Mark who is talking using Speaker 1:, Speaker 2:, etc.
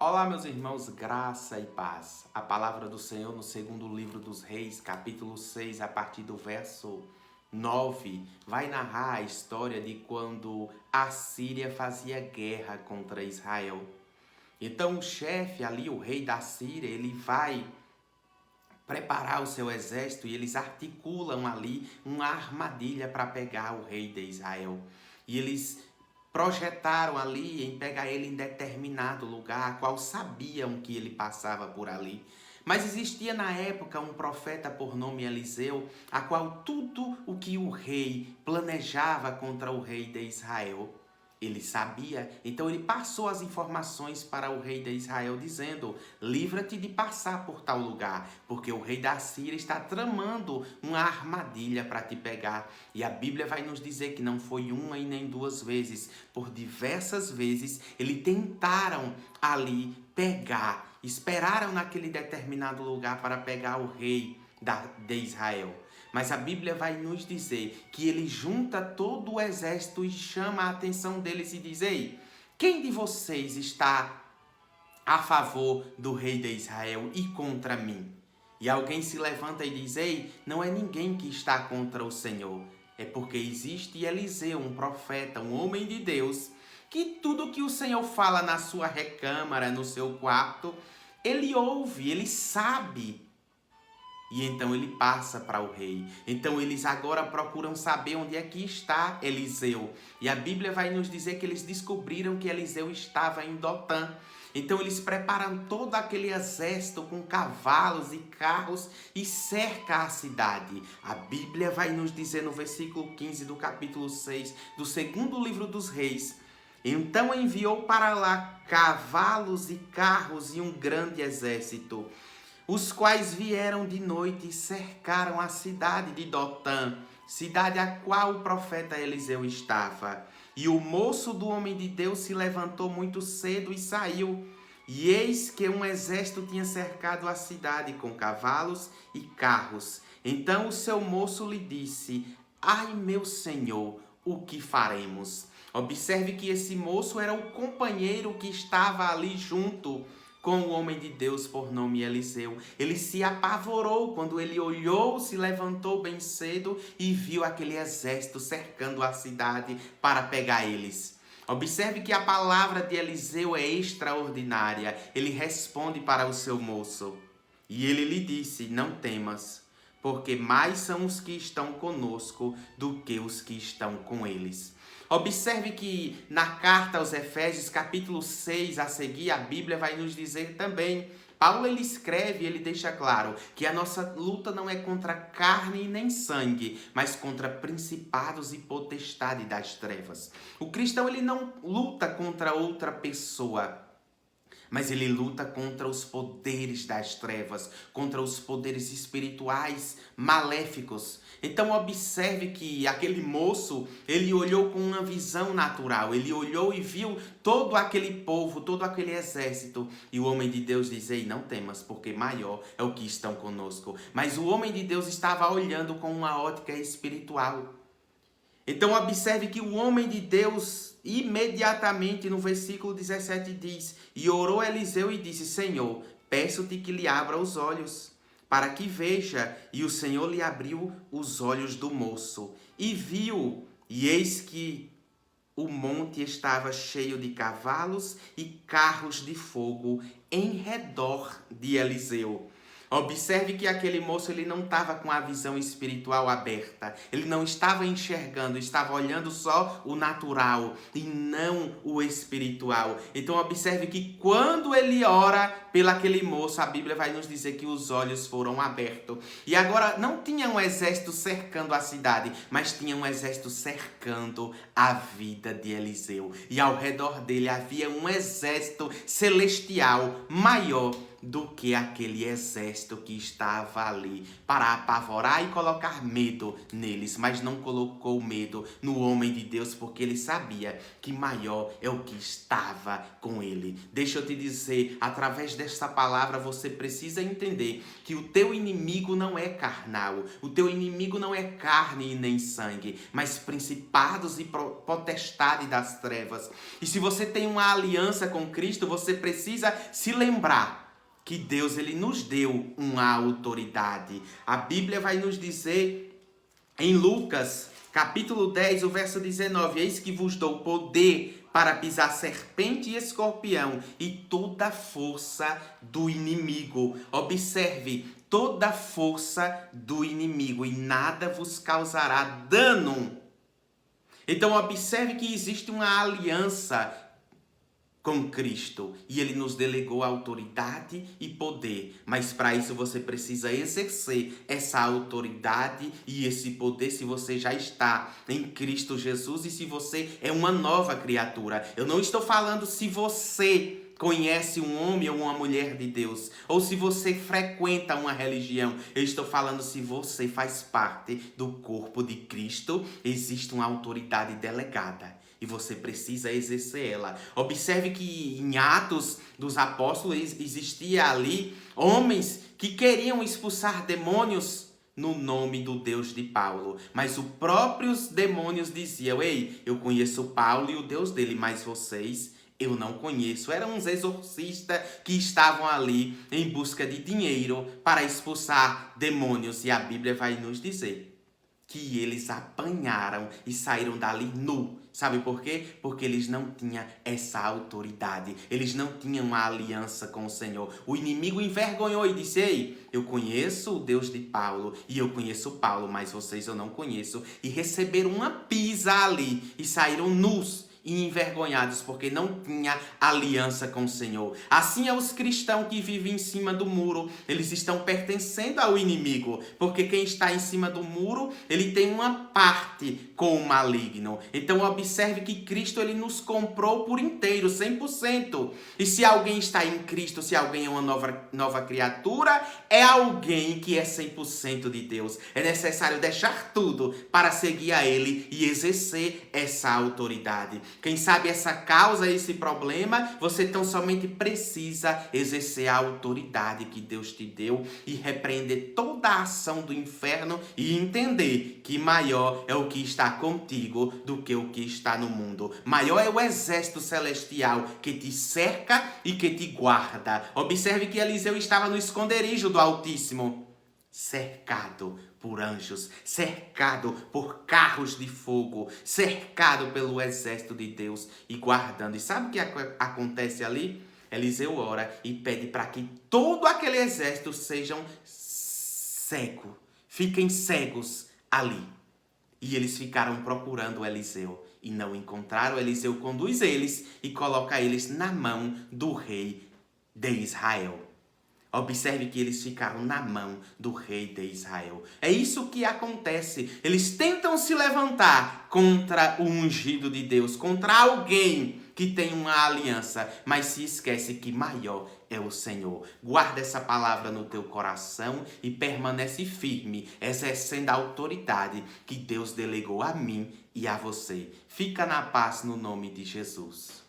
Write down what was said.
Speaker 1: Olá, meus irmãos, graça e paz. A palavra do Senhor no segundo livro dos Reis, capítulo 6, a partir do verso 9, vai narrar a história de quando a Síria fazia guerra contra Israel. Então o chefe ali, o rei da Síria, ele vai preparar o seu exército e eles articulam ali uma armadilha para pegar o rei de Israel. E eles projetaram ali em pegar ele em determinado lugar, a qual sabiam que ele passava por ali. Mas existia na época um profeta por nome Eliseu, a qual tudo o que o rei planejava contra o rei de Israel, ele sabia. Então ele passou as informações para o rei de Israel dizendo: livra-te de passar por tal lugar, porque o rei da Síria está tramando uma armadilha para te pegar. E a Bíblia vai nos dizer que não foi uma e nem duas vezes, por diversas vezes eles tentaram ali pegar, esperaram naquele determinado lugar para pegar o rei de Israel. Mas a Bíblia vai nos dizer que ele junta todo o exército e chama a atenção deles e diz: ei, quem de vocês está a favor do rei de Israel e contra mim? E alguém se levanta e diz: ei, não é ninguém que está contra o Senhor. É porque existe Eliseu, um profeta, um homem de Deus, que tudo que o Senhor fala na sua recâmara, no seu quarto, ele ouve, ele sabe. E então ele passa para o rei. Então eles agora procuram saber onde é que está Eliseu. E a Bíblia vai nos dizer que eles descobriram que Eliseu estava em Dotã. Então eles preparam todo aquele exército com cavalos e carros e cerca a cidade. A Bíblia vai nos dizer no versículo 15 do capítulo 6 do segundo livro dos Reis: então enviou para lá cavalos e carros e um grande exército, os quais vieram de noite e cercaram a cidade de Dotã, cidade a qual o profeta Eliseu estava. E o moço do homem de Deus se levantou muito cedo e saiu. E eis que um exército tinha cercado a cidade com cavalos e carros. Então o seu moço lhe disse: ai, meu senhor, o que faremos? Observe que esse moço era o companheiro que estava ali junto com o homem de Deus por nome Eliseu. Ele se apavorou quando ele olhou, se levantou bem cedo e viu aquele exército cercando a cidade para pegar eles. Observe que a palavra de Eliseu é extraordinária. Ele responde para o seu moço e ele lhe disse: não temas, porque mais são os que estão conosco do que os que estão com eles. Observe que na carta aos Efésios, capítulo 6, a seguir, a Bíblia vai nos dizer também. Paulo ele escreve, ele deixa claro que a nossa luta não é contra carne e nem sangue, mas contra principados e potestades das trevas. O cristão ele não luta contra outra pessoa, mas ele luta contra os poderes das trevas, contra os poderes espirituais maléficos. Então observe que aquele moço, ele olhou com uma visão natural, ele olhou e viu todo aquele povo, todo aquele exército, e o homem de Deus diz: ei, não temas, porque maior é o que estão conosco. Mas o homem de Deus estava olhando com uma ótica espiritual. Então observe que o homem de Deus, imediatamente no versículo 17 diz: e orou Eliseu e disse: Senhor, peço-te que lhe abra os olhos, para que veja. E o Senhor lhe abriu os olhos do moço, e viu, e eis que o monte estava cheio de cavalos e carros de fogo em redor de Eliseu. Observe que aquele moço ele não estava com a visão espiritual aberta. Ele não estava enxergando, estava olhando só o natural e não o espiritual. Então observe que quando ele ora pelaquele moço, a Bíblia vai nos dizer que os olhos foram abertos. E agora não tinha um exército cercando a cidade, mas tinha um exército cercando a vida de Eliseu. E ao redor dele havia um exército celestial maior do que aquele exército que estava ali para apavorar e colocar medo neles, mas não colocou medo no homem de Deus, porque ele sabia que maior é o que estava com ele. Deixa eu te dizer, através desta palavra você precisa entender que o teu inimigo não é carnal, o teu inimigo não é carne e nem sangue, mas principados e potestade das trevas. E se você tem uma aliança com Cristo, você precisa se lembrar que Deus ele nos deu uma autoridade. A Bíblia vai nos dizer em Lucas, capítulo 10, o verso 19, eis que vos dou poder para pisar serpente e escorpião e toda a força do inimigo. Observe, toda a força do inimigo e nada vos causará dano. Então observe que existe uma aliança com Cristo e ele nos delegou autoridade e poder, mas para isso você precisa exercer essa autoridade e esse poder se você já está em Cristo Jesus e se você é uma nova criatura. Eu não estou falando se você conhece um homem ou uma mulher de Deus, ou se você frequenta uma religião. Eu estou falando se você faz parte do corpo de Cristo, existe uma autoridade delegada e você precisa exercer ela. Observe que em Atos dos Apóstolos existia ali homens que queriam expulsar demônios no nome do Deus de Paulo. Mas os próprios demônios diziam, ei, eu conheço Paulo e o Deus dele, mas vocês eu não conheço. Eram uns exorcistas que estavam ali em busca de dinheiro para expulsar demônios. E a Bíblia vai nos dizer que eles apanharam e saíram dali nu. Sabe por quê? Porque eles não tinham essa autoridade. Eles não tinham uma aliança com o Senhor. O inimigo envergonhou e disse, ei, eu conheço o Deus de Paulo e eu conheço Paulo, mas vocês eu não conheço. E receberam uma pisa ali e saíram nus e envergonhados, porque não tinha aliança com o Senhor. Assim é os cristãos que vivem em cima do muro, eles estão pertencendo ao inimigo, porque quem está em cima do muro, ele tem uma parte com o maligno. Então observe que Cristo ele nos comprou por inteiro, 100%. E se alguém está em Cristo, se alguém é uma nova criatura, é alguém que é 100% de Deus. É necessário deixar tudo para seguir a Ele e exercer essa autoridade. Quem sabe essa causa, esse problema, você tão somente precisa exercer a autoridade que Deus te deu e repreender toda a ação do inferno e entender que maior é o que está contigo do que o que está no mundo. Maior é o exército celestial que te cerca e que te guarda. Observe que Eliseu estava no esconderijo do Altíssimo, cercado por anjos, cercado por carros de fogo, cercado pelo exército de Deus e guardando. E sabe o que acontece ali? Eliseu ora e pede para que todo aquele exército sejam cegos, fiquem cegos ali. E eles ficaram procurando Eliseu e não encontraram. Eliseu conduz eles e coloca eles na mão do rei de Israel. Observe que eles ficaram na mão do rei de Israel. É isso que acontece. Eles tentam se levantar contra o ungido de Deus, contra alguém que tem uma aliança, mas se esquece que maior é o Senhor. Guarda essa palavra no teu coração e permanece firme, exercendo a autoridade que Deus delegou a mim e a você. Fica na paz no nome de Jesus.